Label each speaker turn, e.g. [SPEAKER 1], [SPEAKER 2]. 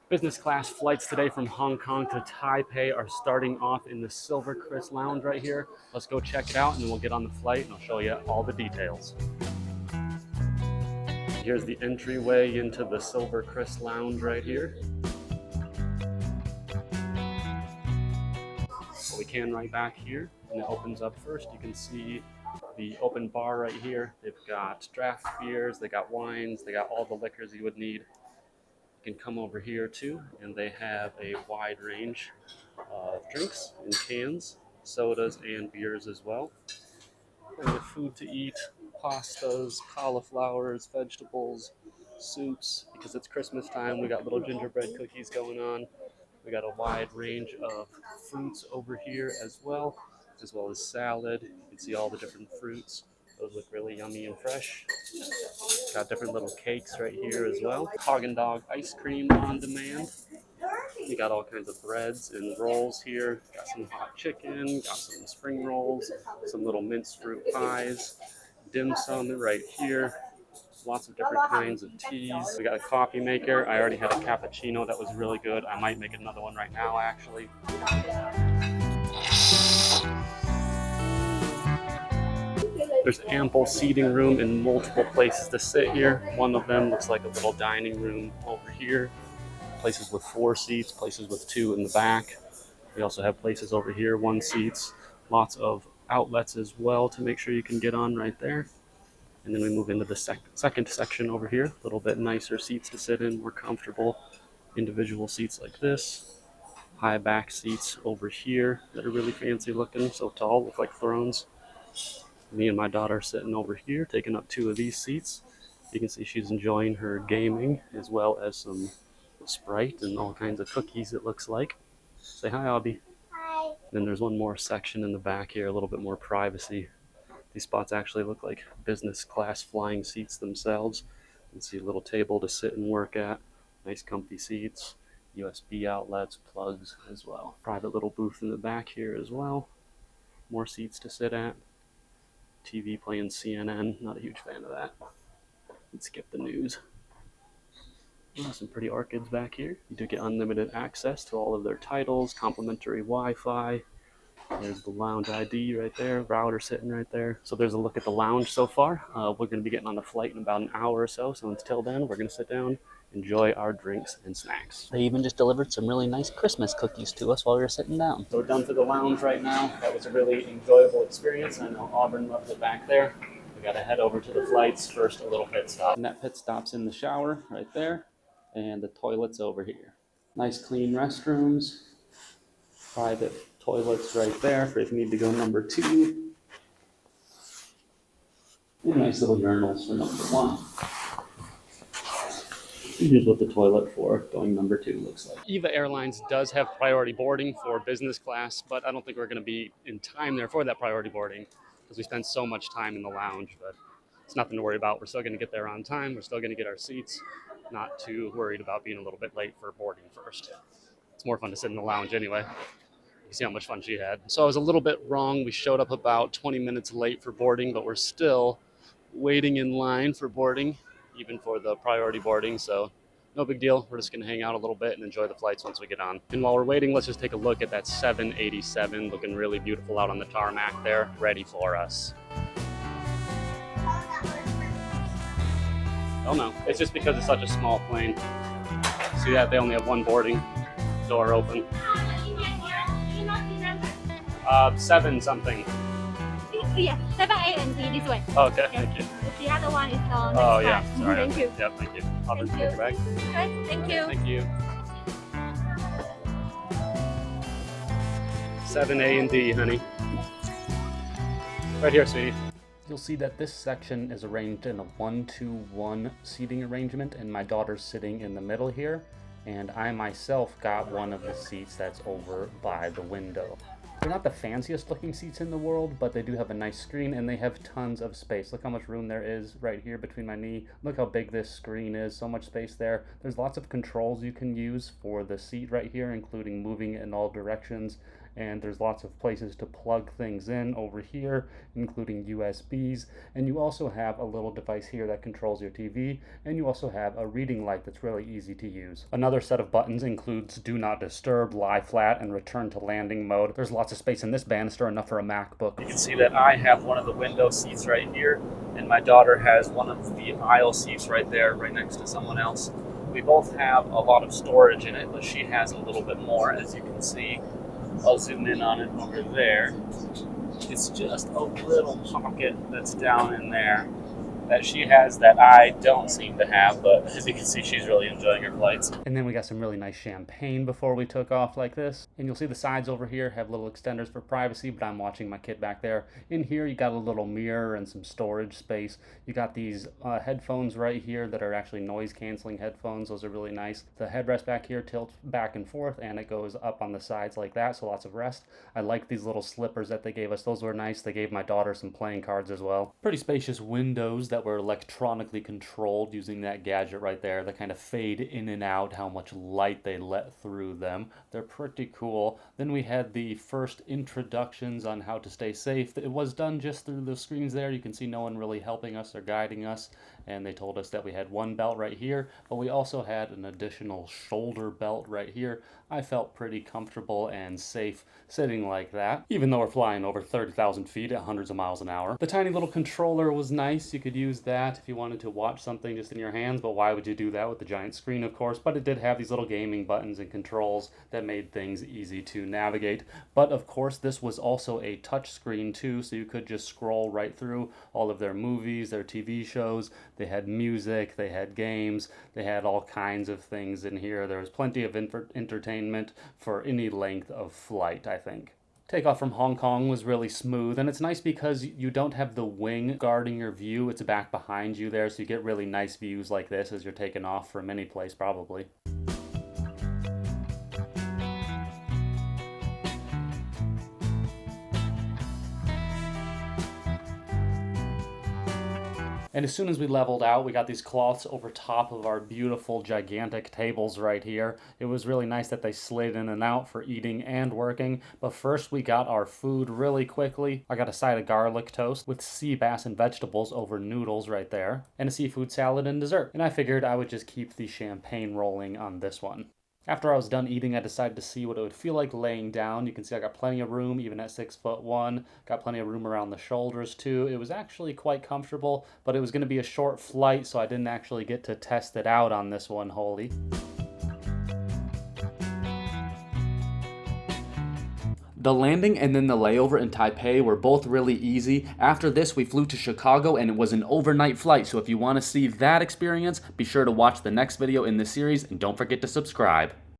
[SPEAKER 1] Business class flights today from Hong Kong to Taipei are starting off in the Silver Chris Lounge right here. Let's go check it out and then we'll get on the flight and I'll show you all the details. Here's the entryway into the Silver Chris Lounge right here. So we can right back here and it opens up first. You can see the open bar right here. They've got draft beers, they got wines, they got all the liquors you would need. You can come over here too, and they have a wide range of drinks in cans, sodas, and beers as well. Plenty of food to eat, pastas, cauliflowers, vegetables, soups. Because it's Christmas time, we got little gingerbread cookies going on. We got a wide range of fruits over here as well as salad. You can see all the different fruits. Those look really yummy and fresh. Got different little cakes right here as well. Haagen-Dazs ice cream on demand. You got all kinds of breads and rolls here. Got some hot chicken, got some spring rolls, some little minced fruit pies, dim sum right here. Lots of different kinds of teas. We got a coffee maker. I already had a cappuccino that was really good. I might make another one right now, actually. There's ample seating room and multiple places to sit here. One of them looks like a little dining room over here. Places with 4 seats, places with 2 in the back. We also have places over here, 1 seats. Lots of outlets as well to make sure you can get on right there. And then we move into the second section over here. A little bit nicer seats to sit in, more comfortable individual seats like this. High back seats over here that are really fancy looking, so tall, look like thrones. Me and my daughter sitting over here, taking up 2 of these seats. You can see she's enjoying her gaming as well as some Sprite and all kinds of cookies, it looks like. Say hi, Abby. Hi. Then there's one more section in the back here, a little bit more privacy. These spots actually look like business class flying seats themselves. You can see a little table to sit and work at. Nice comfy seats. USB outlets, plugs as well. Private little booth in the back here as well. More seats to sit at. TV playing CNN. Not a huge fan of that. Let's skip the news. Oh, some pretty orchids back here. You do get unlimited access to all of their titles, complimentary Wi-Fi. There's the lounge ID right there, router sitting right there. So there's a look at the lounge so far. We're going to be getting on the flight in about an hour or so. So until then, we're going to sit down, enjoy our drinks and snacks. They even just delivered some really nice Christmas cookies to us while we were sitting down. So we're done for the lounge right now. That was a really enjoyable experience. I know Auburn loved it back there. We got to head over to the flights. First, a little pit stop. And that pit stop's in the shower right there. And the toilet's over here. Nice clean restrooms. Private toilets right there for if you need to go number 2. And nice little urinals for number 1. And here's what the toilet for going number 2 looks like. EVA Airlines does have priority boarding for business class, but I don't think we're going to be in time there for that priority boarding because we spend so much time in the lounge, but it's nothing to worry about. We're still going to get there on time. We're still going to get our seats. Not too worried about being a little bit late for boarding first. It's more fun to sit in the lounge anyway. You see how much fun she had. So I was a little bit wrong. We showed up about 20 minutes late for boarding, but we're still waiting in line for boarding, even for the priority boarding. So no big deal. We're just going to hang out a little bit and enjoy the flights once we get on. And while we're waiting, let's just take a look at that 787 looking really beautiful out on the tarmac there, ready for us. Oh no, it's just because it's such a small plane. See that? They only have 1 boarding door open. 7 something.
[SPEAKER 2] Yeah, 7 A and D this way.
[SPEAKER 1] Okay, thank you.
[SPEAKER 2] The other one is on next
[SPEAKER 1] Oh yeah,
[SPEAKER 2] side.
[SPEAKER 1] sorry.
[SPEAKER 2] Thank you.
[SPEAKER 1] Yep, thank you. I'll just
[SPEAKER 2] Thank
[SPEAKER 1] take
[SPEAKER 2] you.
[SPEAKER 1] it back.
[SPEAKER 2] Right, thank you.
[SPEAKER 1] Thank you. 7A and D, honey. Right here, sweetie. You'll see that this section is arranged in a 1-2-1 seating arrangement, and my daughter's sitting in the middle here, and I myself got one of the seats that's over by the window. They're not the fanciest looking seats in the world, but they do have a nice screen and they have tons of space. Look how much room there is right here between my knee. Look how big this screen is, so much space there. There's lots of controls you can use for the seat right here, including moving in all directions and there's lots of places to plug things in over here, including USBs, and you also have a little device here that controls your TV, and you also have a reading light that's really easy to use. Another set of buttons includes do not disturb, lie flat, and return to landing mode. There's lots of space in this banister, enough for a MacBook. You can see that I have one of the window seats right here, and my daughter has one of the aisle seats right there, right next to someone else. We both have a lot of storage in it, but she has a little bit more, as you can see. I'll zoom in on it over there. It's just a little pocket that's down in there that she has that I don't seem to have, but as you can see, she's really enjoying her flights. And then we got some really nice champagne before we took off like this. And you'll see the sides over here have little extenders for privacy, but I'm watching my kid back there. In here, you got a little mirror and some storage space. You got these headphones right here that are actually noise-canceling headphones. Those are really nice. The headrest back here tilts back and forth, and it goes up on the sides like that, so lots of rest. I like these little slippers that they gave us. Those were nice. They gave my daughter some playing cards as well. Pretty spacious windows that were electronically controlled using that gadget right there that kind of fade in and out how much light they let through them. They're pretty cool. Then we had the first introductions on how to stay safe. It was done just through the screens there. You can see no one really helping us or guiding us, and they told us that we had one belt right here, but we also had an additional shoulder belt right here. I felt pretty comfortable and safe sitting like that, even though we're flying over 30,000 feet at hundreds of miles an hour. The tiny little controller was nice. You could use that if you wanted to watch something just in your hands, but why would you do that with the giant screen, of course? But it did have these little gaming buttons and controls that made things easy to navigate. But of course, this was also a touch screen too, so you could just scroll right through all of their movies, their TV shows. They had music, they had games, they had all kinds of things in here. There was plenty of entertainment for any length of flight, I think. Takeoff from Hong Kong was really smooth, and it's nice because you don't have the wing guarding your view. It's back behind you there, so you get really nice views like this as you're taking off from any place, probably. And as soon as we leveled out, we got these cloths over top of our beautiful, gigantic tables right here. It was really nice that they slid in and out for eating and working. But first, we got our food really quickly. I got a side of garlic toast with sea bass and vegetables over noodles right there, and a seafood salad and dessert. And I figured I would just keep the champagne rolling on this one. After I was done eating, I decided to see what it would feel like laying down. You can see I got plenty of room, even at 6'1". Got plenty of room around the shoulders too. It was actually quite comfortable, but it was going to be a short flight, so I didn't actually get to test it out on this one wholly. The landing and then the layover in Taipei were both really easy. After this, we flew to Chicago and it was an overnight flight, so if you want to see that experience, be sure to watch the next video in this series and don't forget to subscribe.